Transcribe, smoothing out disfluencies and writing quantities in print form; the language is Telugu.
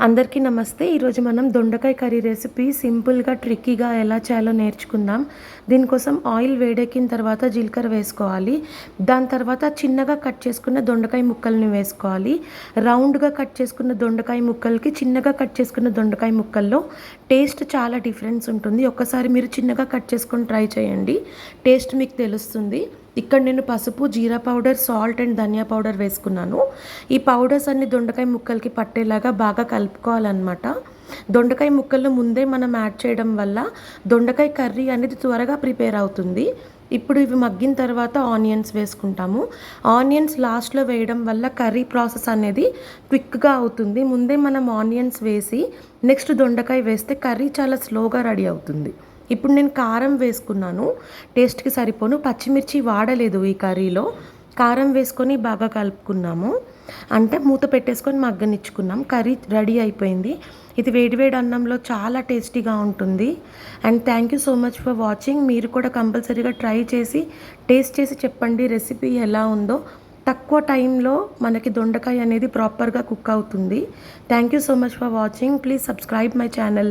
అందరికీ నమస్తే. ఈరోజు మనం దొండకాయ కర్రీ రెసిపీ సింపుల్‌గా, ట్రిక్కీగా ఎలా చేయాలో నేర్చుకుందాం. దీనికోసం ఆయిల్ వేడెక్కిన తర్వాత జీలకర్ర వేసుకోవాలి. దాని తర్వాత చిన్నగా కట్ చేసుకున్న దొండకాయ ముక్కల్ని వేసుకోవాలి. రౌండ్‌గా కట్ చేసుకున్న దొండకాయ ముక్కలకి, చిన్నగా కట్ చేసుకున్న దొండకాయ ముక్కల్లో టేస్ట్ చాలా డిఫరెన్స్ ఉంటుంది. ఒక్కసారి మీరు చిన్నగా కట్ చేసుకొని ట్రై చేయండి. టేస్ట్ మీకు తెలుస్తుంది. ఇక్కడ నేను పసుపు, జీరా పౌడర్, సాల్ట్ అండ్ ధనియా పౌడర్ వేసుకున్నాను. ఈ పౌడర్స్ అన్ని దొండకాయ ముక్కలకి పట్టేలాగా బాగా కలుపుకోవాలన్నమాట. దొండకాయ ముక్కలను ముందే మనం యాడ్ చేయడం వల్ల దొండకాయ కర్రీ అనేది త్వరగా ప్రిపేర్ అవుతుంది. ఇప్పుడు ఇవి మగ్గిన తర్వాత ఆనియన్స్ వేసుకుంటాము. ఆనియన్స్ లాస్ట్‌లో వేయడం వల్ల కర్రీ ప్రాసెస్ అనేది క్విక్‌గా అవుతుంది. ముందే మనం ఆనియన్స్ వేసి నెక్స్ట్ దొండకాయ వేస్తే కర్రీ చాలా స్లోగా రెడీ అవుతుంది. ఇప్పుడు నేను కారం వేసుకున్నాను. టేస్ట్‌కి సరిపోను. పచ్చిమిర్చి వాడలేదు ఈ కర్రీలో. కారం వేసుకొని బాగా కలుపుకున్నాము. అంటే మూత పెట్టేసుకొని మగ్గనిచ్చుకున్నాం. కర్రీ రెడీ అయిపోయింది. ఇది వేడి వేడి అన్నంలో చాలా టేస్టీగా ఉంటుంది. And thank you so much for watching. మీరు కూడా కంపల్సరీగా ట్రై చేసి టేస్ట్ చేసి చెప్పండి రెసిపీ ఎలా ఉందో. తక్కువ టైంలో మనకి దొండకాయ అనేది ప్రాపర్‌గా కుక్ అవుతుంది. Thank you so much for watching. Please subscribe my channel.